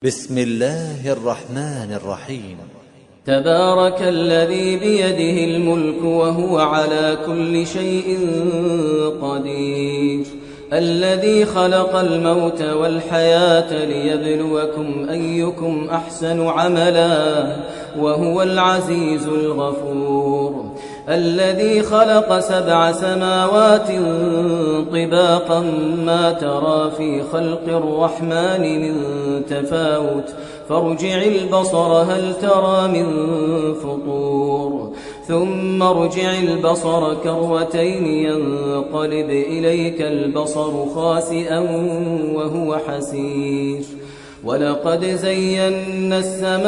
بسم الله الرحمن الرحيم. تبارك الذي بيده الملك وهو على كل شيء قدير، الذي خلق الموت والحياة ليبلوكم أيكم أحسن عملا وهو العزيز الغفور، الذي خلق 7 سماوات طباقا ما ترى في خلق الرحمن من تفاوت فارجع البصر هل ترى من فطور ثم ارجع البصر كرتين ينقلب إليك البصر خاسئا وهو حسير، ولقد زينا السماء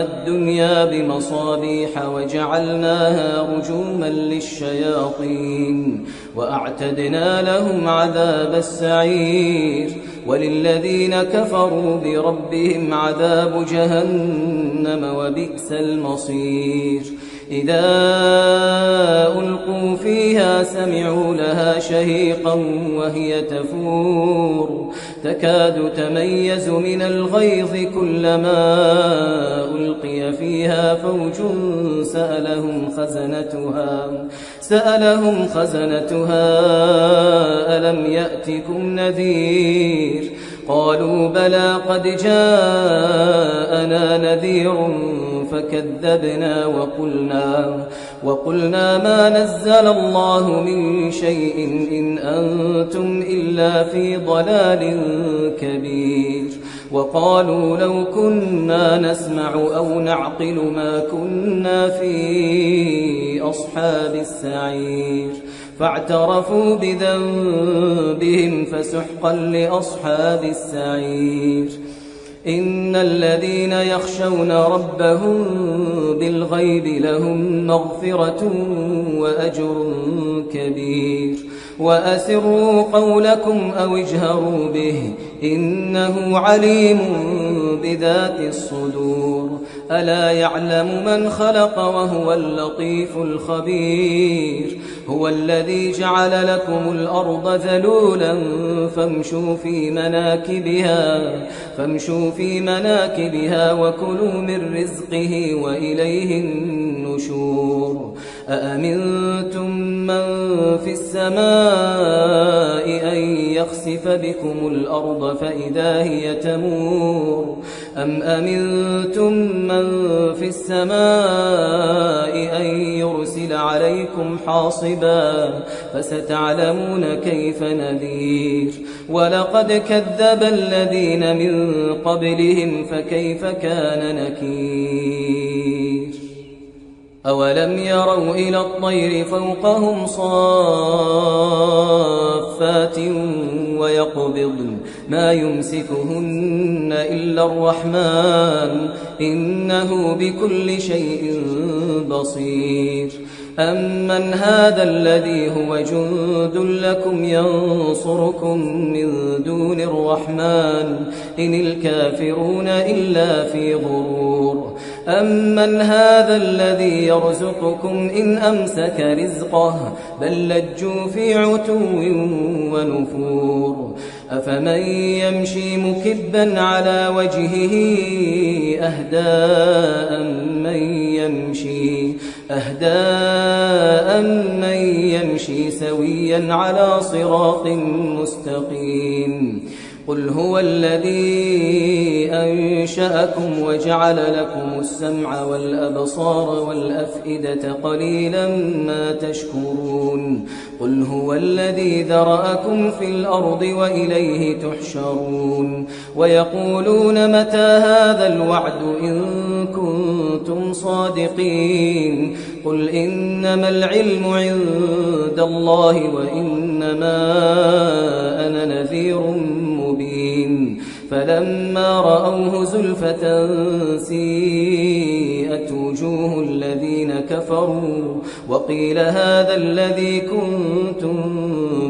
الدنيا بمصابيح وجعلناها رجوما للشياطين وأعتدنا لهم عذاب السعير، وللذين كفروا بربهم عذاب جهنم وبئس المصير. إذا ألقوا فيها سمعوا لها شهيقا وهي تفور تكاد تميز من الغيظ كلما ألقي فيها فوج سألهم خزنتها ألم يأتكم نذير قالوا بلى قد جاءنا نذير فكذبنا وقلنا ما نزل الله من شيء إن أنتم إلا في ضلال كبير، وقالوا لو كنا نسمع أو نعقل ما كنا في أصحاب السعير، فاعترفوا بذنبهم فسحقا لأصحاب السعير. إن الذين يخشون ربهم بالغيب لهم مغفرة وأجر كبير، وأسروا قولكم أو اجهروا به إنه عليم بذات الصدور، ألا يعلم من خلق وهو اللطيف الخبير، هو الذي جعل لكم الأرض ذلولا فامشوا في مناكبها وكلوا من رزقه وإليه النشور. أأمنتم من في السماء أن يخسف بكم الأرض فإذا هي تمور، أم أمنتم من في السماء أن يرسل عليكم حاصبا فستعلمون كيف نذير. ولقد كذب الذين من قبلهم فكيف كان نكير. أولم يروا إلى الطير فوقهم صافات ويقبضن ما يمسكهن إلا الرحمن إنه بكل شيء بصير. أمن هذا الذي هو جند لكم ينصركم من دون الرحمن إن الكافرون إلا في غرور. أمن هذا الذي يرزقكم إن أمسك رزقه بل لجوا في عتو ونفور. أفمن يمشي مكبا على وجهه أهدى من يمشي سويا على صراط مستقيم. قل هو الذي أنشأكم وجعل لكم السمع والأبصار والأفئدة قليلا ما تشكرون. قل هو الذي ذرأكم في الأرض وإليه تحشرون. ويقولون متى هذا الوعد إن كنتم صادقين. قل إنما العلم عند الله وإنما أنا نذير مبين. فلما رأوه زلفة سيئت وجوه الذين كفروا وقيل هذا الذي كنتم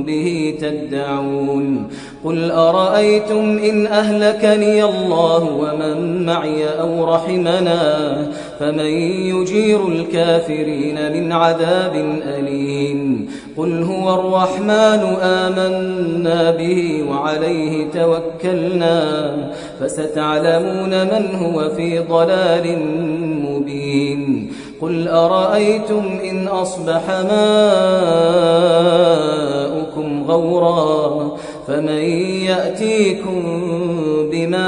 به تدعون. قل أرأيتم إن أهلكني الله ومن معي أو رحمنا فمن يجير الكافرين من عذاب أليم قل هو الرحمن آمنا به وعليه توكلنا فستعلمون من هو في ضلال مبين قل أرأيتم إن أصبح ماؤكم غورا فمن يأتيكم بماء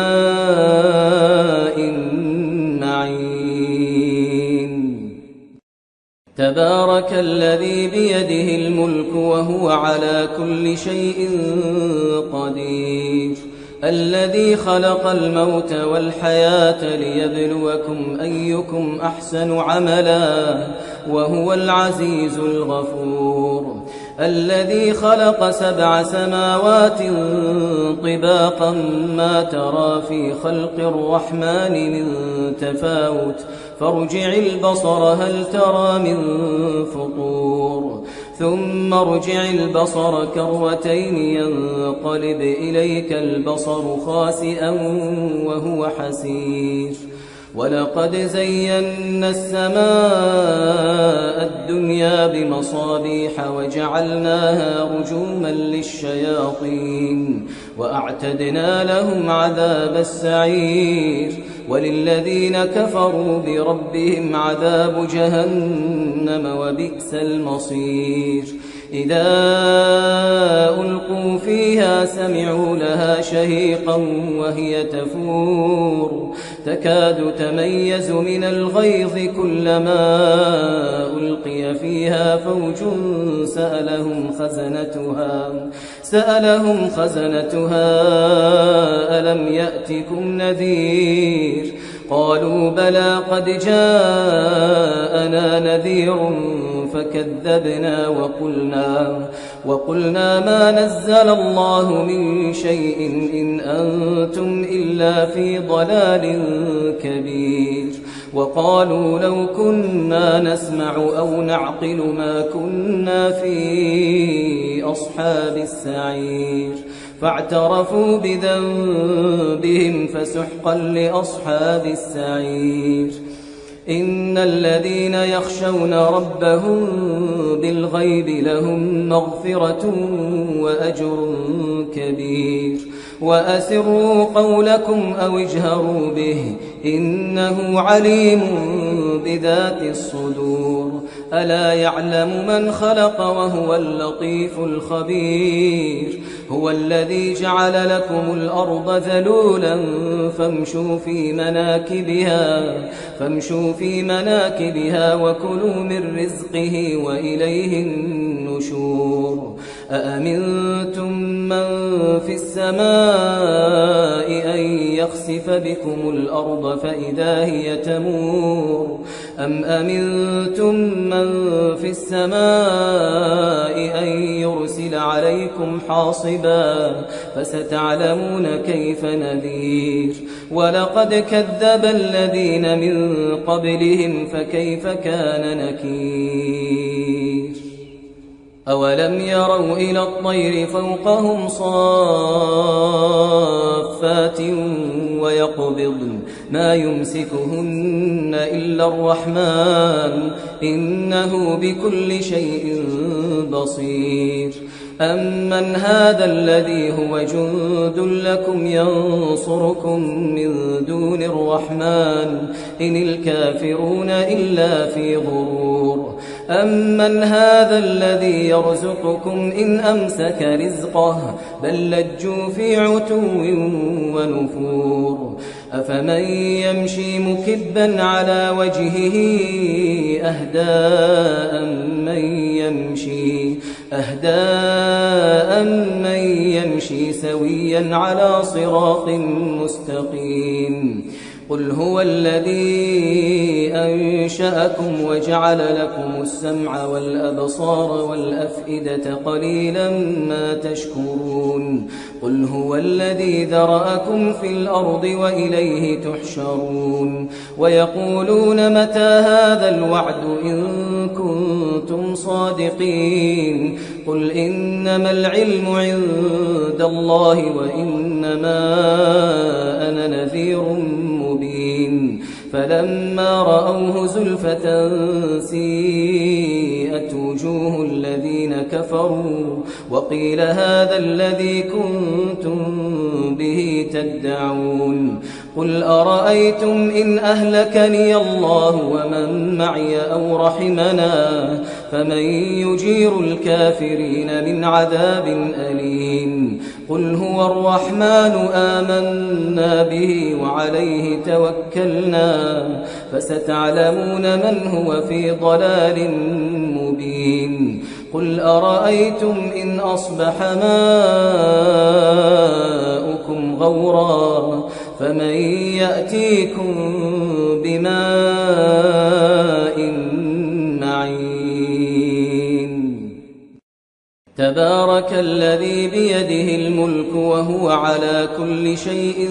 معين تبارك الذي بيده الملك وهو على كل شيء قدير الذي خلق الموت والحياة ليبلوكم أيكم أحسن عملا وهو العزيز الغفور الذي خلق 7 سماوات طباقا ما ترى في خلق الرحمن من تفاوت فارجع البصر هل ترى من فطور ثم ارجع البصر كرتين ينقلب إليك البصر خاسئا وهو حسير ولقد زينا السماء الدنيا بمصابيح وجعلناها رجوما للشياطين وأعتدنا لهم عذاب السعير وللذين كفروا بربهم عذاب جهنم وبئس المصير إذا ألقوا فيها سمعوا لها شهيقا وهي تفور تكاد تميز من الغيظ كلما ألقي فيها فوج سألهم خزنتها ألم يأتكم نذير قالوا بلى قد جاءنا نذير فكذبنا وقلنا ما نزل الله من شيء إن أنتم إلا في ضلال كبير وقالوا لو كنا نسمع أو نعقل ما كنا في أصحاب السعير فاعترفوا بذنبهم فسحقا لأصحاب السعير إن الذين يخشون ربهم بالغيب لهم مغفرة وأجر كبير وأسروا قولكم أو اجهروا به إنه عليم بذات الصدور ألا يعلم من خلق وهو اللطيف الخبير هو الذي جعل لكم الأرض ذلولا فامشوا في مناكبها وكلوا من رزقه وإليه النشور أأمنتم من في السماء أن يخسف بكم الأرض فإذا هي تمور أم أمنتم من في السماء أن يرسل عليكم حاصبا فستعلمون كيف نذير ولقد كذب الذين من قبلهم فكيف كان نكير أولم يروا إلى الطير فوقهم صافات ويقبضن ما يمسكهن إلا الرحمن إنه بكل شيء بصير أمن هذا الذي هو جند لكم ينصركم من دون الرحمن إن الكافرون إلا في غرور أمن هذا الذي يرزقكم إن أمسك رزقه بل لجوا في عتو ونفور أفمن يمشي مكبا على وجهه أهدى من يمشي سويا على صراط مستقيم قل هو الذي أنشأكم وجعل لكم السمع والأبصار والأفئدة قليلا ما تشكرون قل هو الذي ذرأكم في الأرض وإليه تحشرون ويقولون متى هذا الوعد إن كنتم صادقين قل إنما العلم عند الله وإنما أنا نذير مبين فلما رأوه زلفة سيئت وجوه الذين كفروا وقيل هذا الذي كنتم به تدعون قل أرأيتم إن أهلكني الله ومن معي أو رحمنا فمن يجير الكافرين من عذاب أليم قل هو الرحمن آمنا به وعليه توكلنا فستعلمون من هو في ضلال مبين قل أرأيتم إن أصبح ماؤكم غورا فمن يأتيكم بماء معين تبارك الذي بيده الملك وهو على كل شيء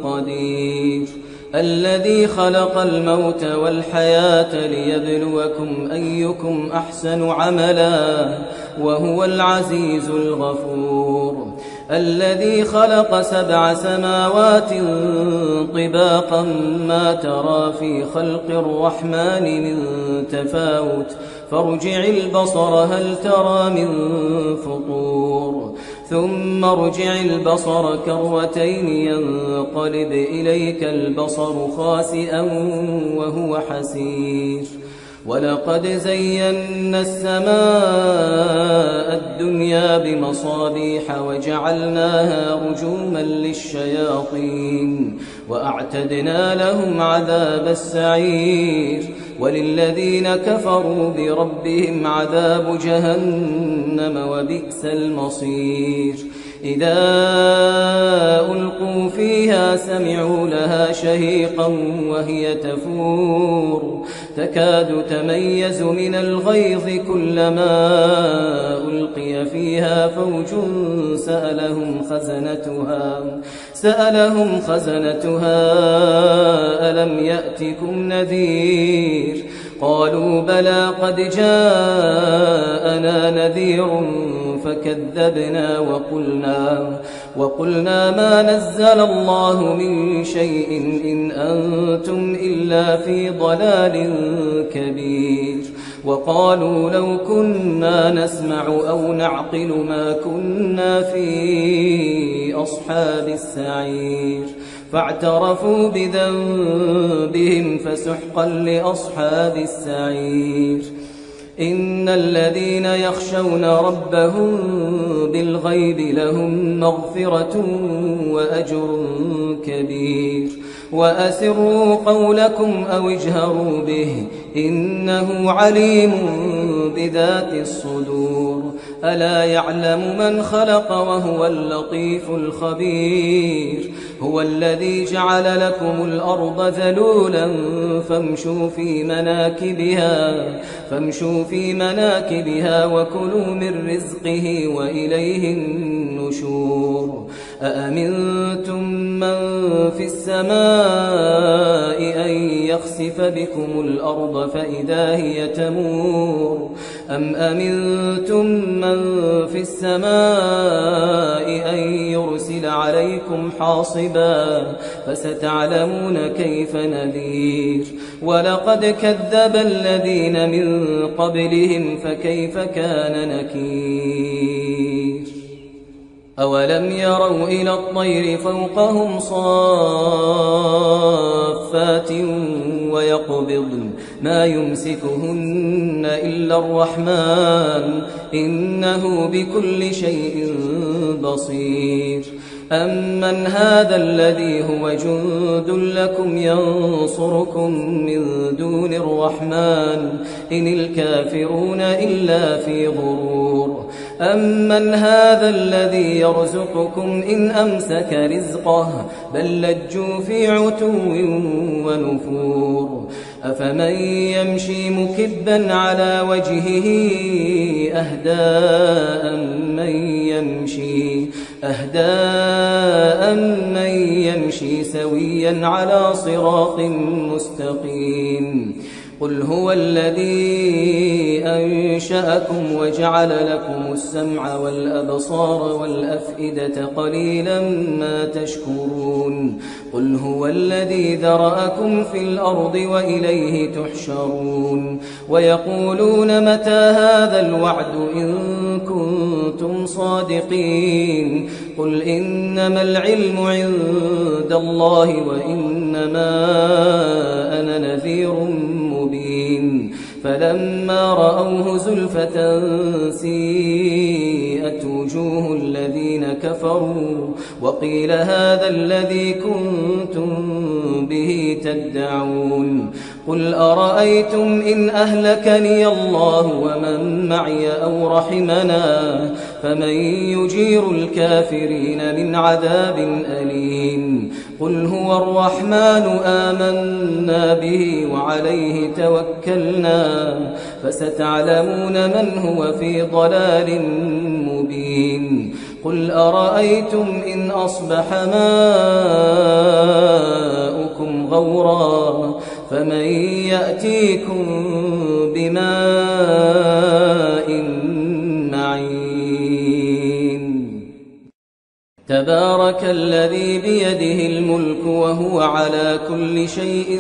قدير الذي خلق الموت والحياة ليبلوكم أيكم أحسن عملا وهو العزيز الغفور الذي خلق 7 سماوات طباقا ما ترى في خلق الرحمن من تفاوت فارجع البصر هل ترى من فطور ثم ارجع البصر كرتين ينقلب إليك البصر خاسئا وهو حسير ولقد زينا السماء الدنيا بمصابيح وجعلناها رجوما للشياطين وأعتدنا لهم عذاب السعير وللذين كفروا بربهم عذاب جهنم وبئس المصير إذا ألقوا فيها سمعوا لها شهيقا وهي تفور تكاد تميز من الغيظ كلما ألقي فيها فوج سألهم خزنتها ألم يأتكم نذير قالوا بلى قد جاءنا نذير فكذبنا وقلنا ما نزل الله من شيء إن أنتم إلا في ضلال كبير وقالوا لو كنا نسمع أو نعقل ما كنا في أصحاب السعير فاعترفوا بذنبهم فسحقا لأصحاب السعير إن الذين يخشون ربهم بالغيب لهم مغفرة وأجر كبير وأسروا قولكم أو اجهروا به إنه عليم بذات الصدور ألا يعلم من خلق وهو اللطيف الخبير هو الذي جعل لكم الأرض ذلولا فامشوا في مناكبها وكلوا من رزقه وإليه النشور أأمنتم من في السماء أن يخسف بكم الأرض فإذا هي تمور أم أمنتم من في السماء أن يرسل عليكم حاصبا فستعلمون كيف نذير ولقد كذب الذين من قبلهم فكيف كان نكير أولم يروا إلى الطير فوقهم صافات ويقبضن ما يمسكهن إلا الرحمن إنه بكل شيء بصير أمن هذا الذي هو جند لكم ينصركم من دون الرحمن إن الكافرون إلا في غرور أمن هذا الذي يرزقكم إن أمسك رزقه بل لجوا في عتو ونفور أفمن يمشي مكبا على وجهه أهداء من يمشي سويا على صراط مستقيم قل هو الذي أنشأكم وجعل لكم السمع والأبصار والأفئدة قليلا ما تشكرون قل هو الذي ذرأكم في الأرض وإليه تحشرون ويقولون متى هذا الوعد إن كنتم صادقين قل إنما العلم عند الله وإنما أنا نذير مبين فلما رأوه زلفة سيئت وجوه الذين كفروا وقيل هذا الذي كنتم به تدعون قل أرأيتم إن أهلكني الله ومن معي أو رحمنا فمن يجير الكافرين من عذاب أليم قل هو الرحمن آمنا به وعليه توكلنا فستعلمون من هو في ضلال مبين قل أرأيتم إن أصبح ماؤكم غورا فمن يأتيكم بماء معين تبارك الذي بيده الملك وهو على كل شيء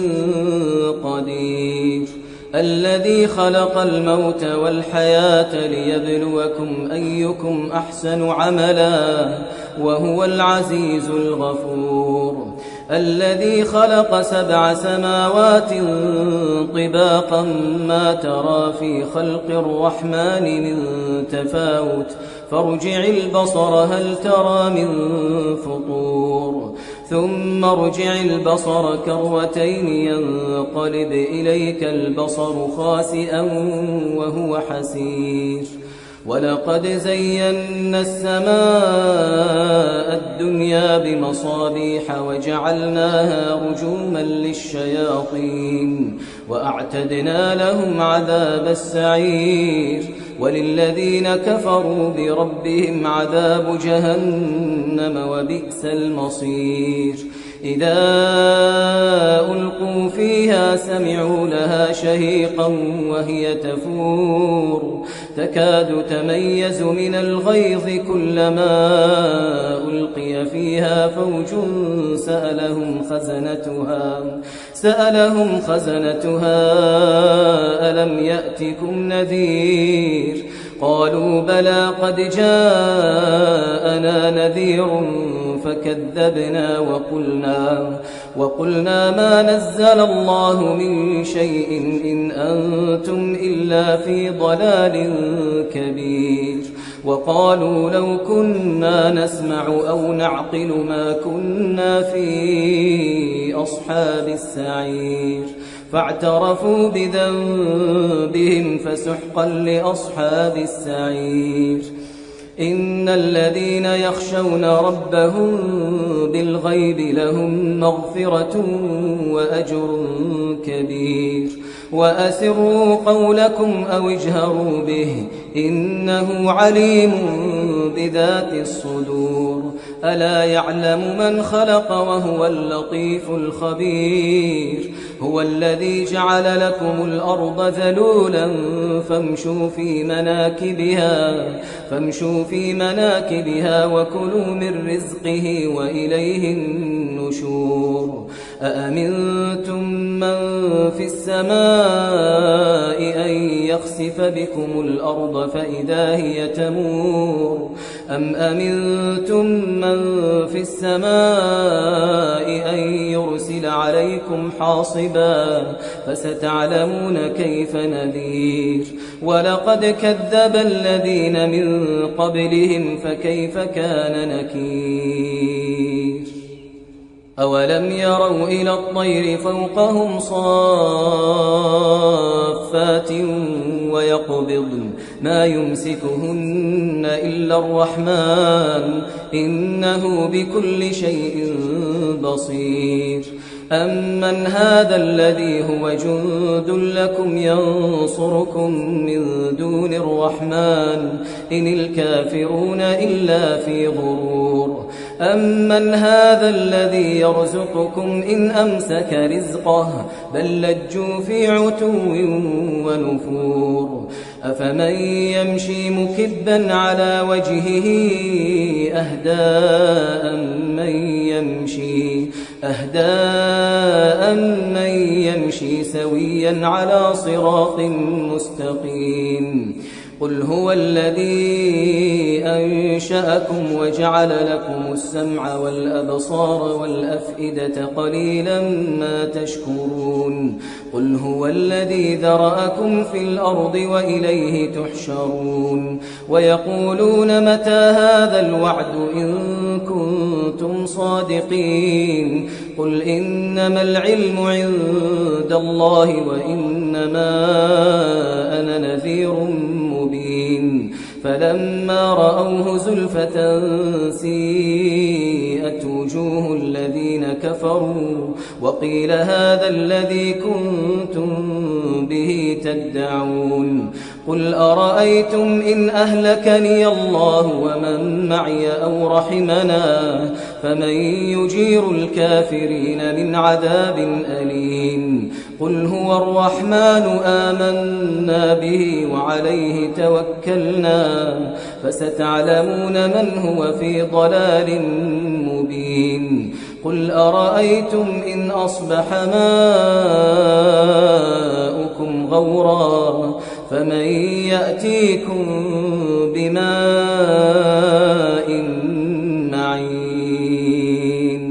قدير الذي خلق الموت والحياة ليبلوكم أيكم أحسن عملا وهو العزيز الغفور الذي خلق 7 سماوات طباقا ما ترى في خلق الرحمن من تفاوت فارجع البصر هل ترى من فطور ثم ارجع البصر كرتين ينقلب إليك البصر خاسئا وهو حسير ولقد زينا السماء الدنيا بمصابيح وجعلناها رجوما للشياطين وأعتدنا لهم عذاب السعير وللذين كفروا بربهم عذاب جهنم وبئس المصير إذا ألقوا فيها سمعوا لها شهيقا وهي تفور تكاد تميز من الغيظ كلما ألقي فيها فوج سألهم خزنتها ألم يأتكم نذير قالوا بلى قد جاءنا نذير فكذبنا وقلنا ما نزل الله من شيء إن أنتم إلا في ضلال كبير وقالوا لو كنا نسمع أو نعقل ما كنا في أصحاب السعير فاعترفوا بذنبهم فسحقا لأصحاب السعير إن الذين يخشون ربهم بالغيب لهم مغفرة وأجر كبير وأسروا قولكم أو اجهروا به إنه عليم بذات الصدور ألا يعلم من خلق وهو اللطيف الخبير هو الذي جعل لكم الأرض ذلولا فامشوا في مناكبها وكلوا من رزقه وإليه النشور أأمنتم من في السماء أن يخسف بكم الأرض فإذا هي تمور أم أمنتم من في السماء أن يرسل عليكم حاصبا فستعلمون كيف نذير ولقد كذب الذين من قبلهم فكيف كان نكير أولم يروا إلى الطير فوقهم صافات ويقبضن ما يمسكهن إلا الرحمن إنه بكل شيء بصير. أمن هذا الذي هو جند لكم ينصركم من دون الرحمن إن الكافرون إلا في غرور. أمن هذا الذي يرزقكم إن أمسك رزقه بل لجوا في عتو ونفور. أفمن يمشي مكبا على وجهه أهداء من يمشي سويا على صراط مستقيم. قل هو الذي أنشأكم وجعل لكم السمع والأبصار والأفئدة قليلا ما تشكرون. قل هو الذي ذرأكم في الأرض وإليه تحشرون. ويقولون متى هذا الوعد إن كنتم صادقين. قل إنما العلم عند الله وإنما أنا نذير مبين. فلما رأوه زلفة سيئت وجوه الذين كفروا وقيل هذا الذي كنتم به تدعون. قل أرأيتم إن أهلكني الله ومن معي أو رحمنا فمن يجير الكافرين من عذاب أليم. قل هو الرحمن آمنا به وعليه توكلنا فستعلمون من هو في ضلال مبين. قل أرأيتم إن أصبح ماؤكم غورا فمن يأتيكم بماء معين.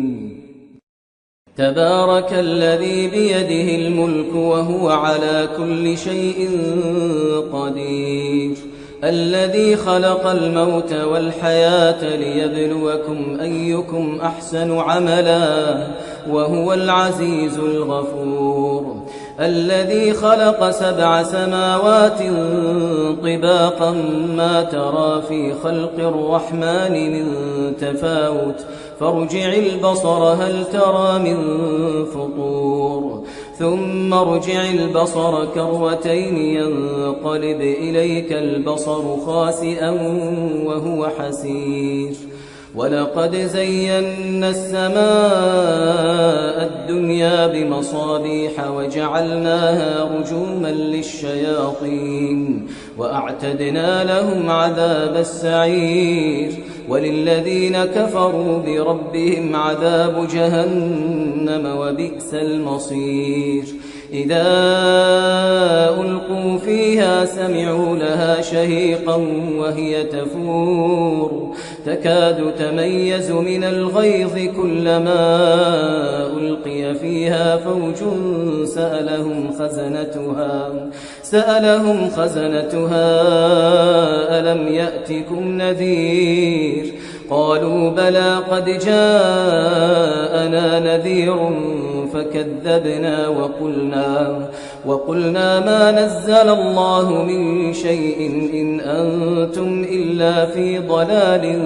تبارك الذي بيده الملك وهو على كل شيء قدير. الذي خلق الموت والحياة ليبلوكم أيكم أحسن عملا وهو العزيز الغفور. الذي خلق 7 سماوات طباقا ما ترى في خلق الرحمن من تفاوت فارجع البصر هل ترى من فطور. ثم ارجع البصر كرتين ينقلب إليك البصر خاسئا وهو حسير. ولقد زينا السماء الدنيا بمصابيح وجعلناها رجوما للشياطين وأعتدنا لهم عذاب السعير. وللذين كفروا بربهم عذاب جهنم وبئس المصير. إذا ألقوا فيها سمعوا لها شهيقا وهي تفور تكاد تميز من الغيظ كلما ألقي فيها فوج سألهم خزنتها ألم يأتكم نذير. قالوا بلى قد جاءنا نذير فكذبنا وقلنا ما نزل الله من شيء إن أنتم إلا في ضلال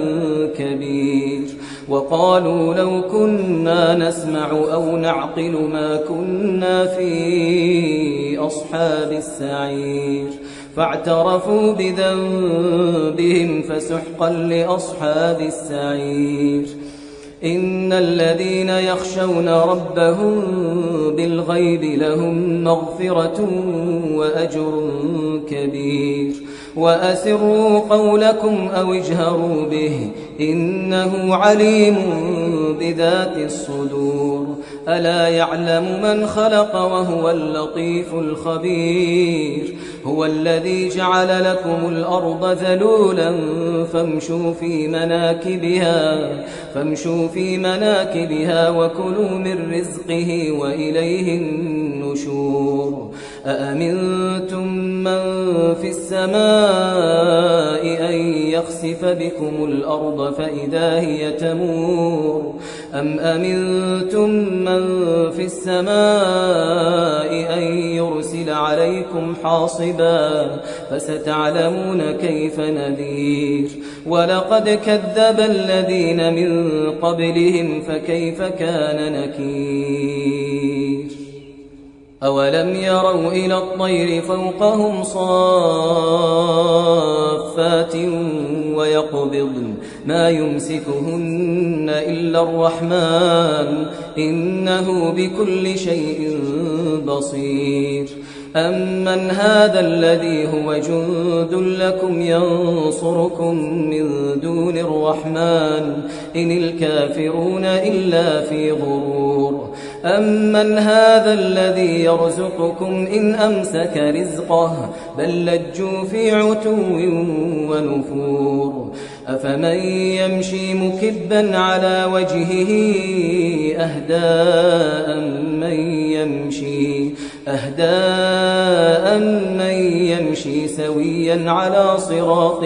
كبير. وقالوا لو كنا نسمع أو نعقل ما كنا في أصحاب السعير. فاعترفوا بذنبهم فسحقا لأصحاب السعير. إن الذين يخشون ربهم بالغيب لهم مغفرة وأجر كبير. وأسروا قولكم أو اجهروا به إنه عليم بذات الصدور. ألا يعلم من خلق وهو اللطيف الخبير. هو الذي جعل لكم الأرض ذلولا فامشوا في مناكبها وكلوا من رزقه وإليه النشور. أأمنتم من في السماء أن يخسف بكم الأرض فإذا هي تمور أم أمنتم من في السماء أن يرسل عليكم حاصبا فستعلمون كيف نذير ولقد كذب الذين من قبلهم فكيف كان نكير أولم يروا إلى الطير فوقهم صافات ويقبضن ما يمسكهن إلا الرحمن إنه بكل شيء بصير أمن هذا الذي هو جند لكم ينصركم من دون الرحمن إن الكافرون إلا في غرور أمن هذا الذي يرزقكم إن أمسك رزقه بل لجوا في عتو ونفور أفمن يمشي مكبا على وجهه أهداء من يمشي سويا على صراط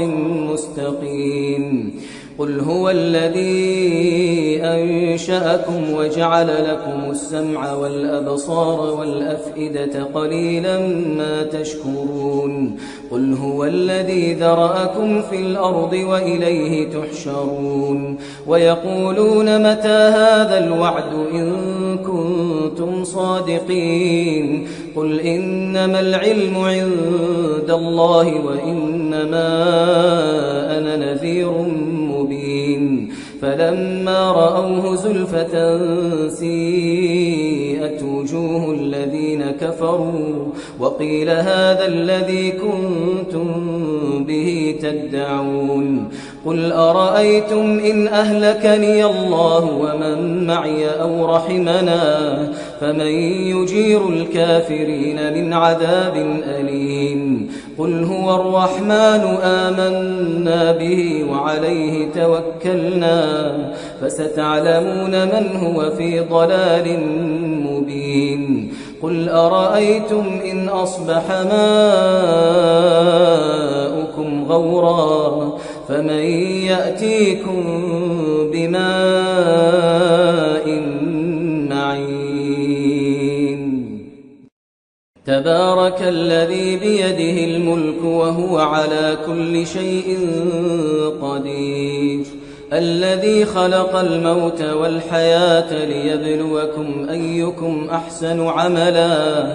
مستقيم قل هو الذي أنشأكم وجعل لكم السمع والأبصار والأفئدة قليلا ما تشكرون قل هو الذي ذرأكم في الأرض وإليه تحشرون ويقولون متى هذا الوعد إن كنتم صادقين قل إنما العلم عند الله وإنما أنا نذير مبين فلما رأوه زلفة سيئت وجوه الذين كفروا وقيل هذا الذي كنتم به تدعون قل أرأيتم إن أهلكني الله ومن معي أو رحمنا فمن يجير الكافرين من عذاب أليم قل هو الرحمن آمنا به وعليه توكلنا فستعلمون من هو في ضلال مبين قل أرأيتم إن أصبح ماؤكم غورا فمن يأتيكم بماء معين تبارك الذي بيده الملك وهو على كل شيء قدير الذي خلق الموت والحياة ليبلوكم أيكم أحسن عملا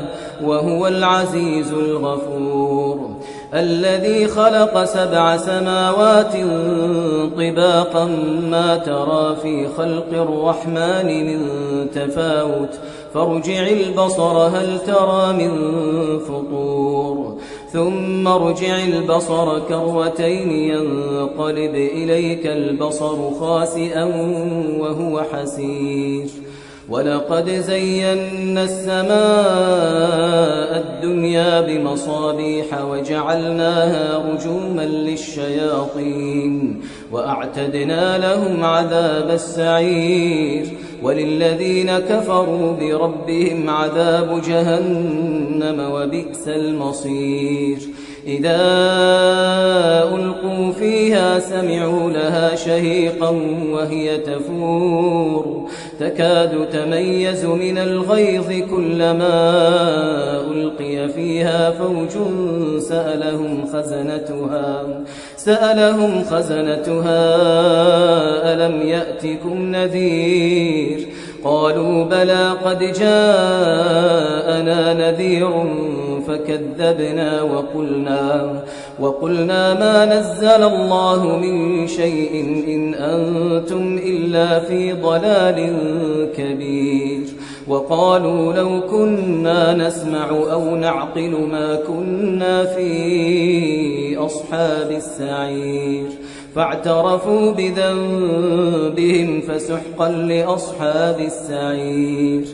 وهو العزيز الغفور الذي خلق 7 سماوات طباقا ما ترى في خلق الرحمن من تفاوت فارجع البصر هل ترى من فطور ثم ارجع البصر كرتين ينقلب إليك البصر خاسئا وهو حسير ولقد زينا السماء الدنيا بمصابيح وجعلناها رجوما للشياطين وأعتدنا لهم عذاب السعير وللذين كفروا بربهم عذاب جهنم وبئس المصير إذا ألقوا فيها سمعوا لها شهيقا وهي تفور تكاد تميز من الغيظ كلما ألقي فيها فوج سألهم خزنتها ألم يأتكم نذير قالوا بلى قد جاءنا نذير فكذبنا وقلنا ما نزل الله من شيء إن أنتم إلا في ضلال كبير وقالوا لو كنا نسمع أو نعقل ما كنا في أصحاب السعير فاعترفوا بذنبهم فسحقا لأصحاب السعير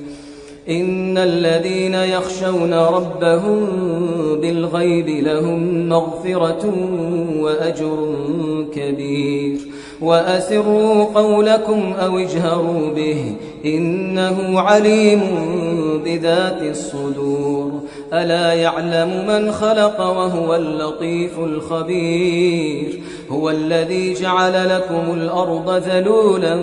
إن الذين يخشون ربهم بالغيب لهم مغفرة وأجر كبير وأسروا قولكم أو اجهروا به إنه عليم بذات الصدور ألا يعلم من خلق وهو اللطيف الخبير هو الذي جعل لكم الأرض ذلولا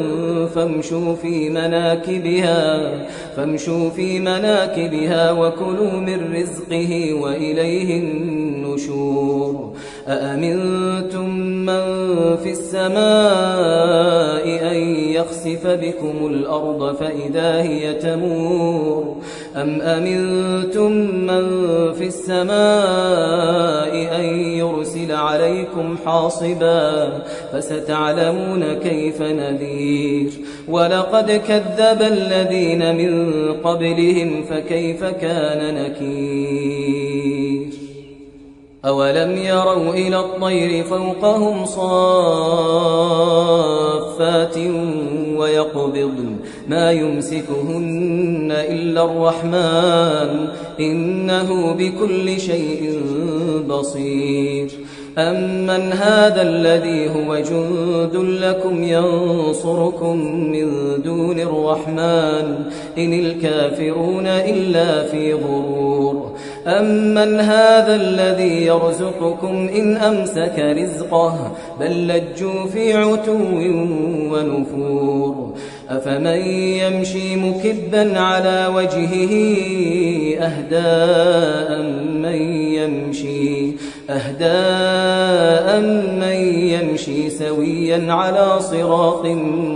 فامشوا في مناكبها وكلوا من رزقه وإليه النشور أأمنتم من في السماء أن يخسف بكم الأرض فإذا هي تمور أم أمنتم من في السماء أن يرسل عليكم حاصبا فستعلمون كيف نذير ولقد كذب الذين من قبلهم فكيف كان نكير أولم يروا إلى الطير فوقهم صافات ويقبضن ما يمسكهن إلا الرحمن إنه بكل شيء بصير أمن هذا الذي هو جند لكم ينصركم من دون الرحمن إن الكافرون إلا في غرور أمن هذا الذي يرزقكم إن أمسك رزقه بل لجوا في عتو ونفور أفمن يمشي مكبا على وجهه أهداء من يمشي سويا على صراط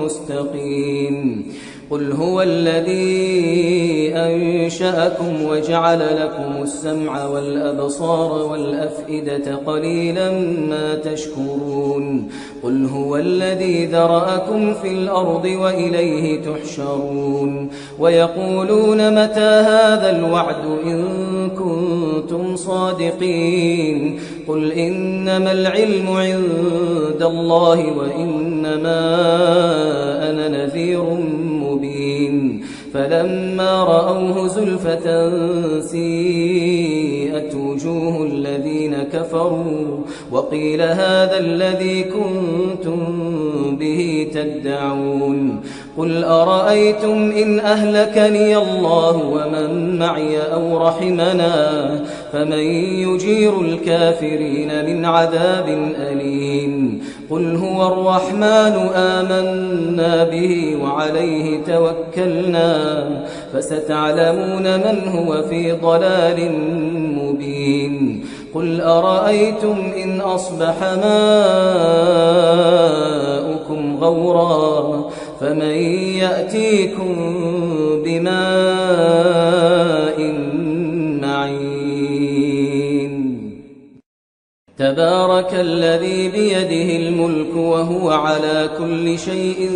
مستقيم قل هو الذي أنشأكم وجعل لكم السمع والأبصار والأفئدة قليلا ما تشكرون قل هو الذي ذرأكم في الأرض وإليه تحشرون ويقولون متى هذا الوعد إن كنتم صادقين قل إنما العلم عند الله وإنما أنا نذير مبين فلما رأوه زلفة سيئت وجوه الذين كفروا وقيل هذا الذي كنتم به تدعون قل أرأيتم إن أهلكني الله ومن معي أو رحمنا فمن يجير الكافرين من عذاب أليم قل هو الرحمن آمنا به وعليه توكلنا فستعلمون من هو في ضلال مبين قل أرأيتم إن أصبح ماؤكم غورا فمن يأتيكم بماء معين تبارك الذي بيده الملك وهو على كل شيء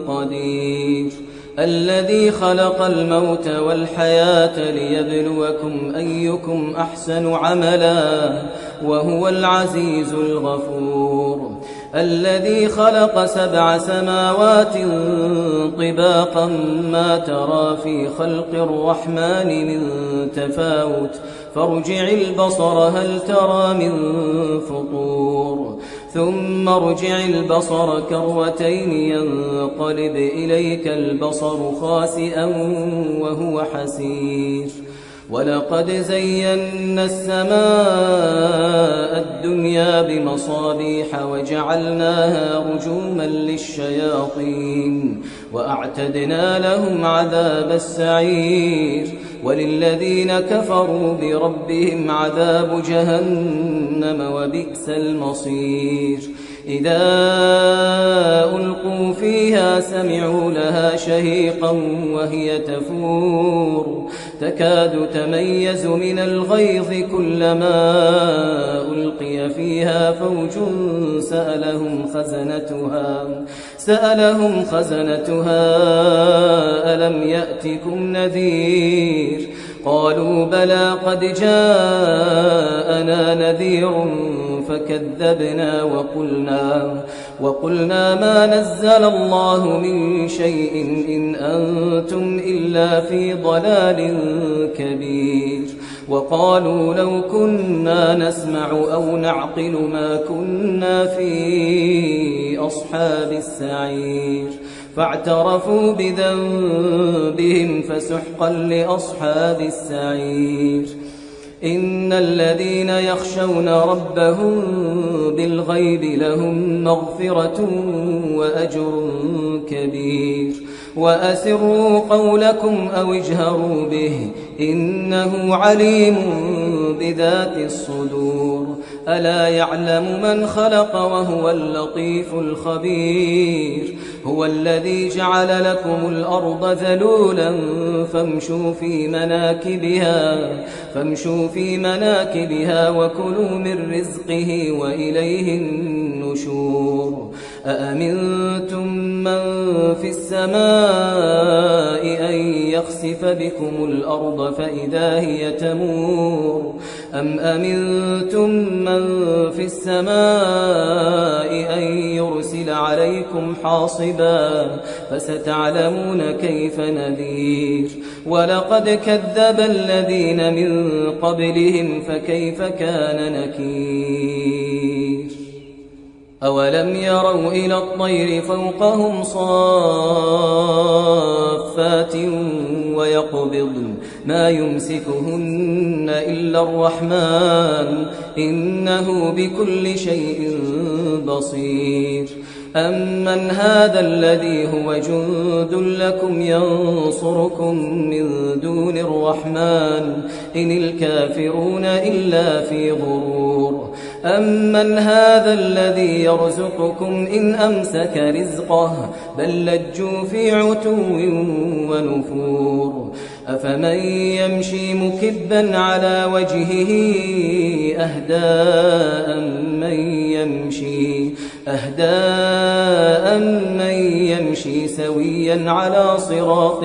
قدير الذي خلق الموت والحياة ليبلوكم أيكم أحسن عملا وهو العزيز الغفور الذي خلق 7 سماوات طباقا ما ترى في خلق الرحمن من تفاوت فارجع البصر هل ترى من فطور ثم ارجع البصر كرتين ينقلب إليك البصر خاسئا وهو حسير ولقد زينا السماء الدنيا بمصابيح وجعلناها رجوما للشياطين وأعتدنا لهم عذاب السعير وللذين كفروا بربهم عذاب جهنم وبئس المصير إذا ألقوا فيها سمعوا لها شهيقا وهي تفور تكاد تميز من الغيظ كلما ألقي فيها فوج سألهم خزنتها ألم يأتكم نذير قالوا بلى قد جاءنا نذير فكذبنا وقلنا ما نزل الله من شيء إن أنتم إلا في ضلال كبير وقالوا لو كنا نسمع أو نعقل ما كنا في أصحاب السعير فاعترفوا بذنبهم برزقهم فسحقا لأصحاب السعير إن الذين يخشون ربهم بالغيب لهم مغفرة وأجر كبير وأسروا قولكم أو اجهروا به إنه عليم بذات الصدور ألا يعلم من خلق وهو اللطيف الخبير هو الذي جعل لكم الأرض ذلولا فامشوا في مناكبها وكلوا من رزقه وإليه النشور أأمنتم من في السماء أن يخسف بكم الأرض فإذا هي تمور أم أمنتم من في السماء أن يرسل عليكم حاصبا فستعلمون كيف نذير ولقد كذب الذين من قبلهم فكيف كان نكير أولم يروا إلى الطير فوقهم صافات ويقبضن ما يمسكهن إلا الرحمن إنه بكل شيء بصير أمن هذا الذي هو جند لكم ينصركم من دون الرحمن إن الكافرون إلا في غرور أمن هذا الذي يرزقكم إن أمسك رزقه بل لجوا في عتو ونفور أفمن يمشي مكبا على وجهه أهداء من يمشي سويا على صراط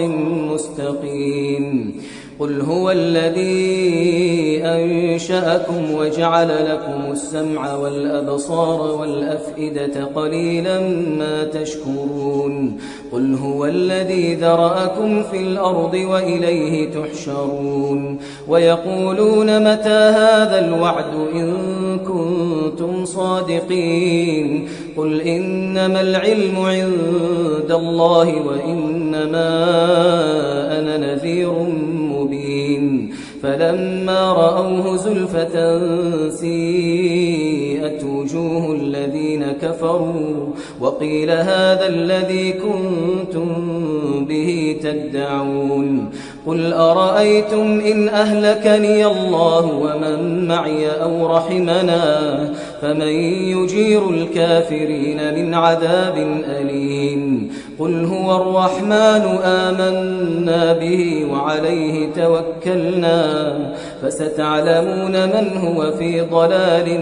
مستقيم قل هو الذي أنشأكم وجعل لكم السمع والأبصار والأفئدة قليلا ما تشكرون قل هو الذي ذرأكم في الأرض وإليه تحشرون ويقولون متى هذا الوعد إن كنتم صادقين قل إنما العلم عند الله وإنما أنا نذير مبين فلما رأوه زلفة سيئت وجوه الذين كفروا وقيل هذا الذي كنتم به تدعون قل أرأيتم إن أهلكني الله ومن معي أو رحمنا فمن يجير الكافرين من عذاب أليم قل هو الرحمن آمنا به وعليه توكلنا فستعلمون من هو في ضلال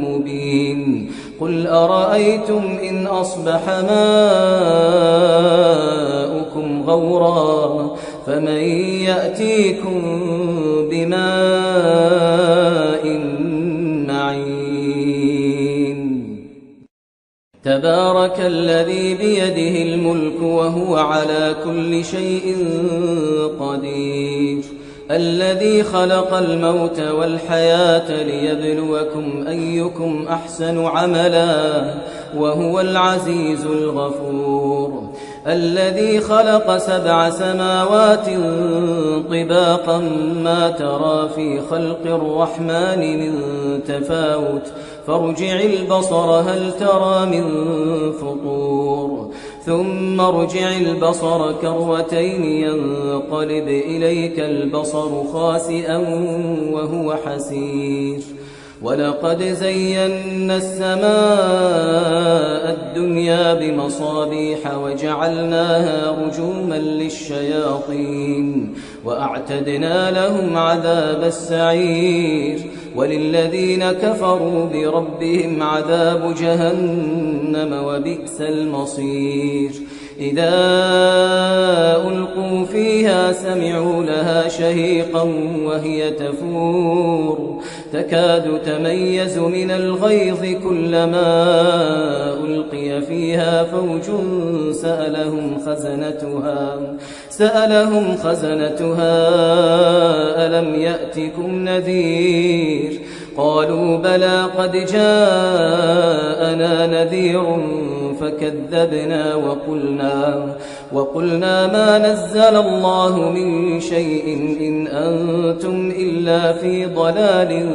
مبين قل أرأيتم إن أصبح ماؤكم غورا فمن يأتيكم بماء معين تبارك الذي بيده الملك وهو على كل شيء قدير الذي خلق الموت والحياة ليبلوكم أيكم أحسن عملا وهو العزيز الغفور الذي خلق 7 سماوات طباقا ما ترى في خلق الرحمن من تفاوت فارجع البصر هل ترى من فطور ثم ارجع البصر كرتين ينقلب إليك البصر خاسئا وهو حسير ولقد زينا السماء الدنيا بمصابيح وجعلناها رجوما للشياطين وأعتدنا لهم عذاب السعير وللذين كفروا بربهم عذاب جهنم وبئس المصير إذا ألقوا فيها سمعوا لها شهيقا وهي تفور تكاد تميز من الغيظ كلما ألقي فيها فوج سألهم خزنتها ألم يأتكم نذير قالوا بلى قد جاءنا نذير فكذبنا وقلنا ما نزل الله من شيء إن أنتم إلا في ضلال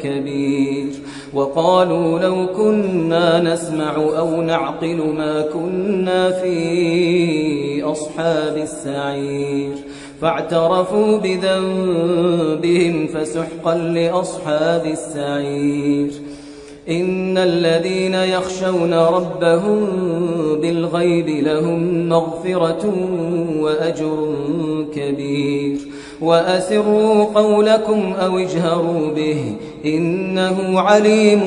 كبير وقالوا لو كنا نسمع أو نعقل ما كنا في أصحاب السعير فاعترفوا بذنبهم فسحقا لأصحاب السعير إن الذين يخشون ربهم بالغيب لهم مغفرة وأجر كبير وأسروا قولكم أو اجهروا به إنه عليم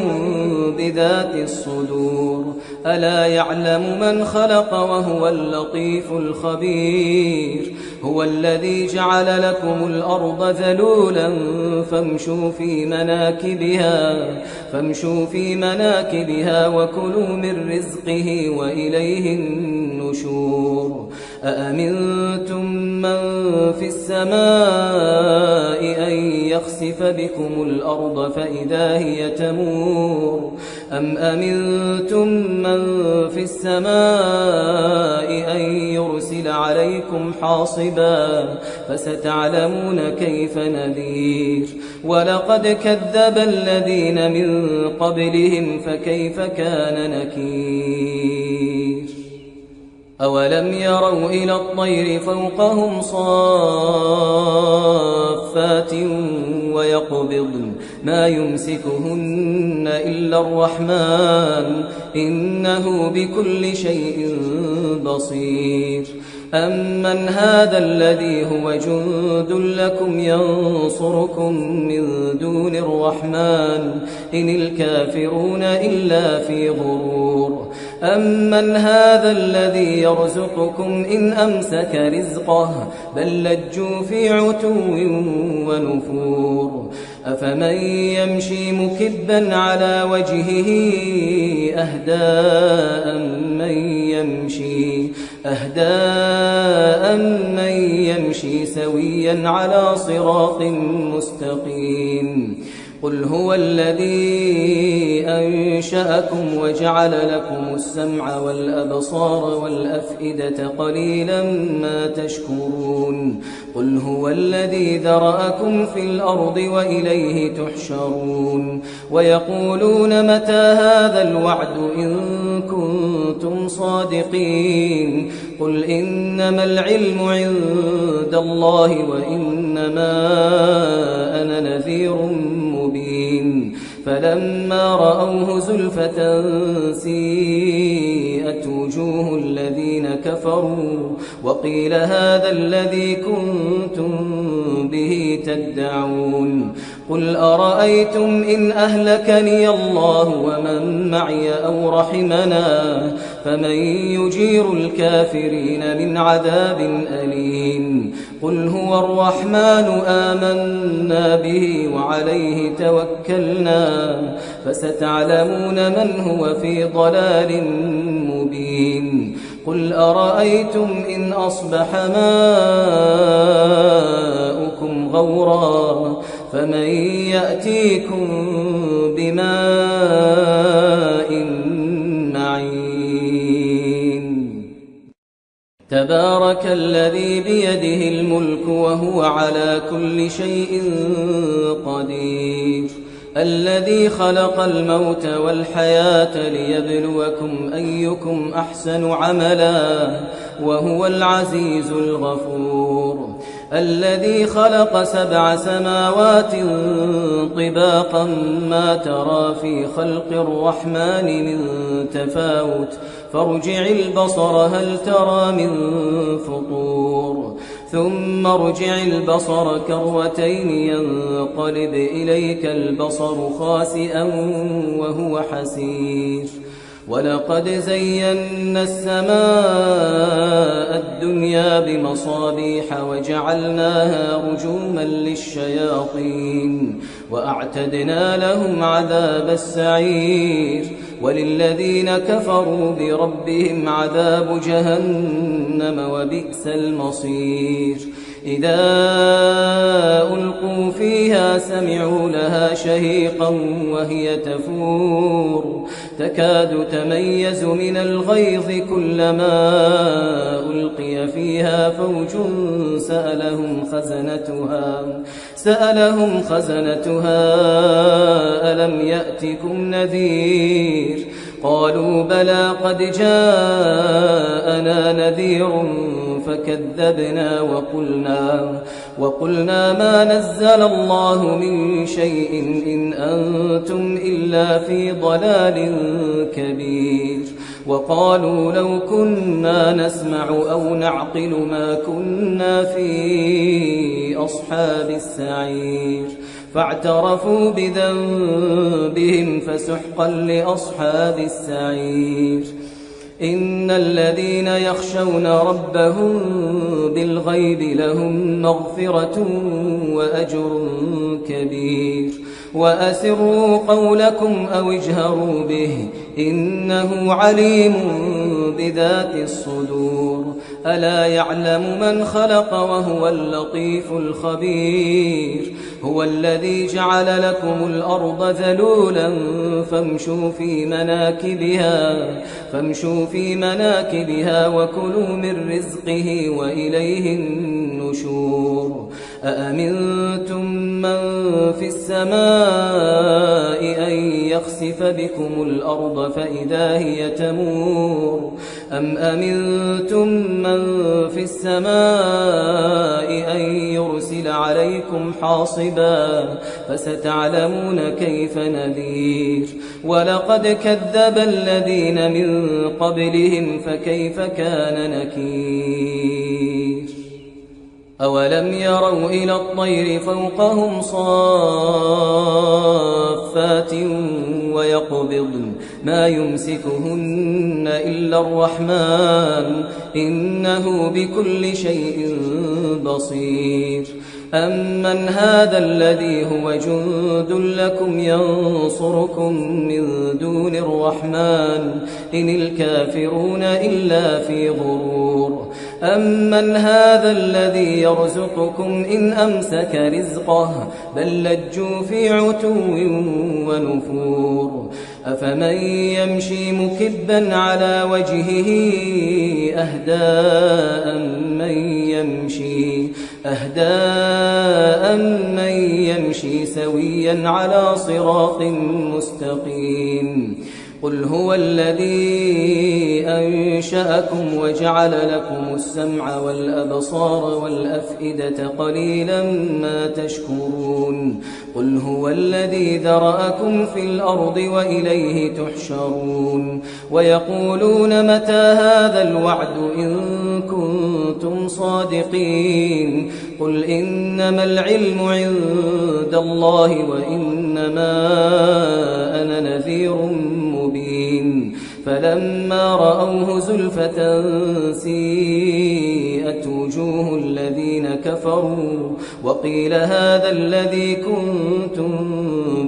بذات الصدور ألا يعلم من خلق وهو اللطيف الخبير هو الذي جعل لكم الأرض ذلولا فامشوا في مناكبها وكلوا من رزقه وإليه النشور أأمنتم من في السماء أن يخسف بكم الأرض فإذا هي تمور أم أمنتم من في السماء أن يرسل عليكم حاصبا فستعلمون كيف نذير ولقد كذب الذين من قبلهم فكيف كان نكير أولم يروا إلى الطير فوقهم صافات ويقبضن ما يمسكهن إلا الرحمن إنه بكل شيء بصير أمن هذا الذي هو جند لكم ينصركم من دون الرحمن إن الكافرون إلا في غرور أمن هذا الذي يرزقكم إن أمسك رزقه بل لجوا في عتو ونفور أفمن يمشي مكبا على وجهه أهداء من يمشي سويا على صراط مستقيم قل هو الذي أنشأكم وجعل لكم السمع والأبصار والأفئدة قليلا ما تشكرون قل هو الذي ذرأكم في الأرض وإليه تحشرون ويقولون متى هذا الوعد إن كنتم صادقين قل إنما العلم عند الله وإنما أنا نذير مبين فلما رأوه زلفة سيئت وجوه الذين كفروا وقيل هذا الذي كنتم به تدعون قل أرأيتم إن أهلكني الله ومن معي أو رحمنا فمن يجير الكافرين من عذاب أليم قل هو الرحمن آمنا به وعليه توكلنا فستعلمون من هو في ضلال مبين قل أرأيتم إن أصبح ماؤكم غورا فمن يأتيكم بماء معين تبارك الذي بيده الملك وهو على كل شيء قدير الذي خلق الموت والحياة ليبلوكم أيكم أحسن عملا وهو العزيز الغفور الذي خلق 7 سماوات طباقا ما ترى في خلق الرحمن من تفاوت فارجع البصر هل ترى من فطور ثم ارجع البصر كرتين ينقلب إليك البصر خاسئا وهو حسير ولقد زينا السماء الدنيا بمصابيح وجعلناها رجوما للشياطين وأعتدنا لهم عذاب السعير وللذين كفروا بربهم عذاب جهنم جهنم وبئس المصير إذا ألقوا فيها سمعوا لها شهيقا وهي تفور تكاد تميز من الغيظ كلما ألقي فيها فوج سألهم خزنتها ألم يأتكم نذير قالوا بلى قد جاءنا نذير فكذبنا وقلنا ما نزل الله من شيء إن أنتم إلا في ضلال كبير وقالوا لو كنا نسمع أو نعقل ما كنا في أصحاب السعير فاعترفوا بذنبهم فسحقا لأصحاب السعير إن الذين يخشون ربهم بالغيب لهم مغفرة وأجر كبير وأسروا قولكم أو اجهروا به إنه عليم بذات الصدور ألا يعلم من خلق وهو اللطيف الخبير هو الذي جعل لكم الأرض ذلولا فامشوا في مناكبها وكلوا من رزقه وإليه النشور أأمنتم من في السماء أن يخسف بكم الأرض فإذا هي تمور أم أمنتم من في السماء أن يرسل عليكم حاصبا فستعلمون كيف نذير ولقد كذب الذين من قبلهم فكيف كان نكير أولم يروا إلى الطير فوقهم صافات ويقبضن ما يمسكهن إلا الرحمن إنه بكل شيء بصير أمن هذا الذي هو جند لكم ينصركم من دون الرحمن إن الكافرون إلا في غرور أمن هذا الذي يرزقكم إن أمسك رزقه بل لجوا في عتو ونفور أفمن يمشي مكبا على وجهه أهداء من يمشي سويا على صراط مستقيم قل هو الذي أنشأكم وجعل لكم السمع والأبصار والأفئدة قليلا ما تشكرون قل هو الذي ذرأكم في الأرض وإليه تحشرون ويقولون متى هذا الوعد إن كنتم صادقين قل إنما العلم عند الله وإنما أنا نذير مبين فلما رأوه زلفة سيئت وجوه الذين كفروا وقيل هذا الذي كنتم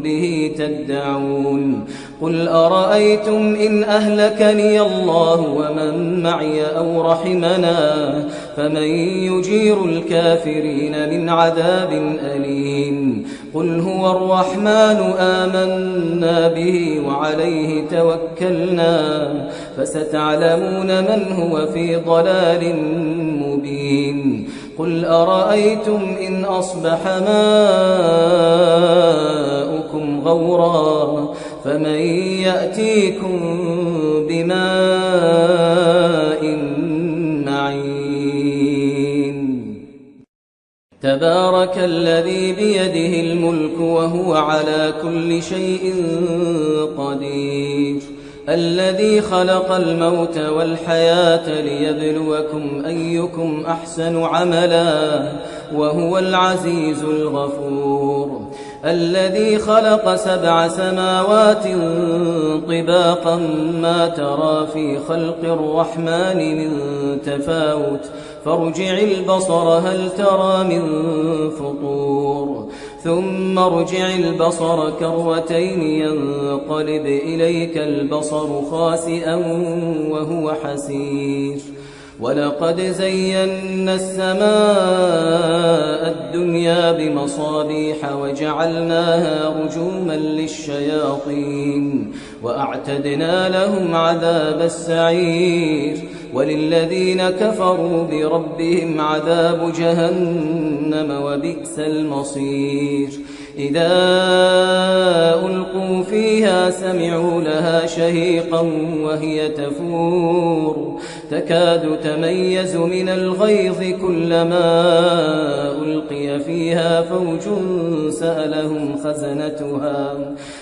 به تدعون قل أرأيتم إن أهلكني الله ومن معي أو رحمنا فمن يجير الكافرين من عذاب أليم قل هو الرحمن آمنا به وعليه توكلنا فستعلمون من هو في ضلال مبين قل أرأيتم إن أصبح ماؤكم غورا فمن يأتيكم بماء معين تبارك الذي بيده الملك وهو على كل شيء قدير الذي خلق الموت والحياة ليبلوكم أيكم أحسن عملا وهو العزيز الغفور الذي خلق 7 سماوات طباقا ما ترى في خلق الرحمن من تفاوت فارجع البصر هل ترى من فطور ثم ارجع البصر كرتين ينقلب إليك البصر خاسئا وهو حسير ولقد زينا السماء الدنيا بمصابيح وجعلناها رجوما للشياطين وأعتدنا لهم عذاب السعير وللذين كفروا بربهم عذاب جهنم وبئس المصير إذا ألقوا فيها سمعوا لها شهيقا وهي تفور تكاد تميز من الغيظ كلما ألقي فيها فوج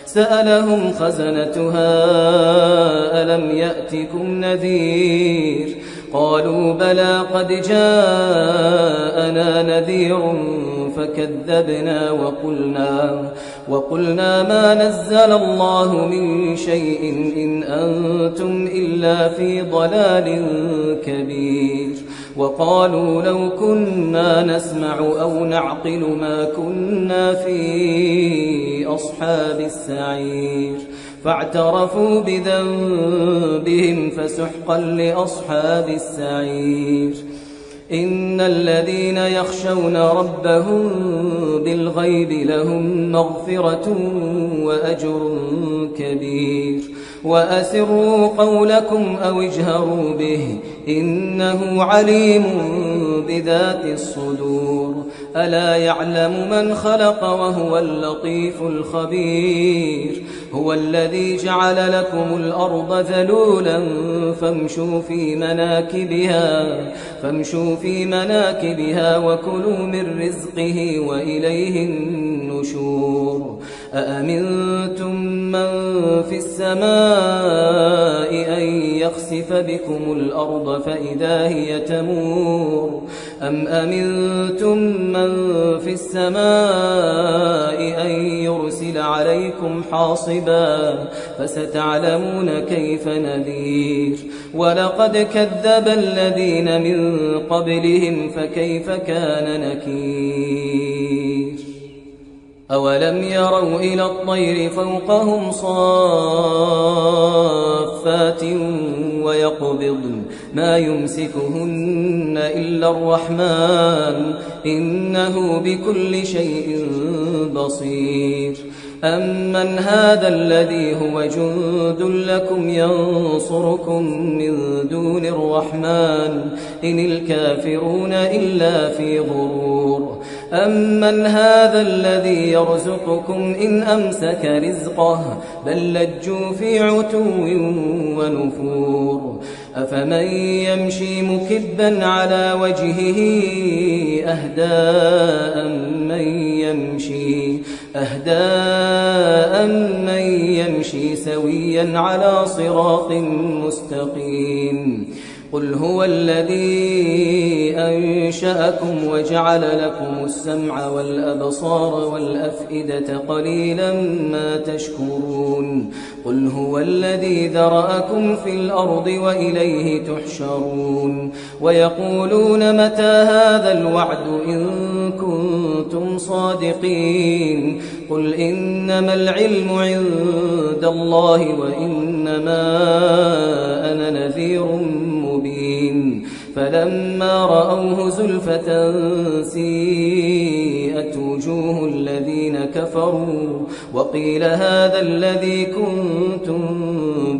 سألهم خزنتها ألم يأتكم نذير قالوا بلى قد جاءنا نذير فكذبنا وقلنا ما نزل الله من شيء إن أنتم إلا في ضلال كبير وقالوا لو كنا نسمع أو نعقل ما كنا في أصحاب السعير فاعترفوا بذنبهم فسحقا لأصحاب السعير إن الذين يخشون ربهم بالغيب لهم مغفرة وأجر كبير وأسروا قولكم أو اجهروا به إنه عليم بذات الصدور ألا يعلم من خلق وهو اللطيف الخبير هو الذي جعل لكم الأرض ذلولا فامشوا في مناكبها وكلوا من رزقه وإليه النشور أأمنتم من في السماء أن يخسف بكم الأرض فإذا هي تمور أم أمنتم من في السماء أن يرسل عليكم حاصبا فستعلمون كيف نذير ولقد كذب الذين من قبلهم فكيف كان نكير أولم يروا إلى الطير فوقهم صافات ويقبضن ما يمسكهن إلا الرحمن إنه بكل شيء بصير أمن هذا الذي هو جند لكم ينصركم من دون الرحمن إن الكافرون إلا في غرور أمن هذا الذي يرزقكم إن أمسك رزقه بل لجوا في عتو ونفور أفمن يمشي مكبا على وجهه أهداء من يمشي سويا على صراط مستقيم قل هو الذي أنشأكم وجعل لكم السمع والأبصار والأفئدة قليلا ما تشكرون قل هو الذي ذرأكم في الأرض وإليه تحشرون ويقولون متى هذا الوعد إن كنتم صادقين قل إنما العلم عند الله وإنما أنا نذير مبين فلما رأوه زلفة سيئت وجوه الذين كفروا وقيل هذا الذي كنتم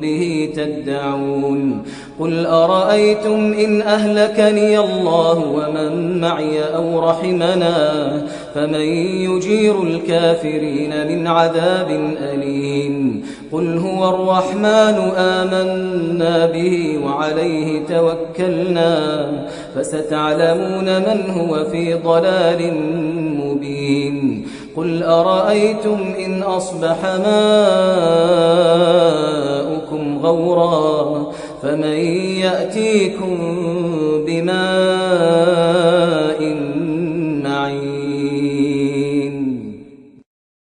به تدعون قل أرأيتم إن أهلكني الله ومن معي أو رحمنا فمن يجير الكافرين من عذاب أليم قل هو الرحمن آمنا به وعليه توكلنا فستعلمون من هو في ضلال مبين قل أرأيتم إن أصبح ماؤكم غورا فمن يأتيكم بماء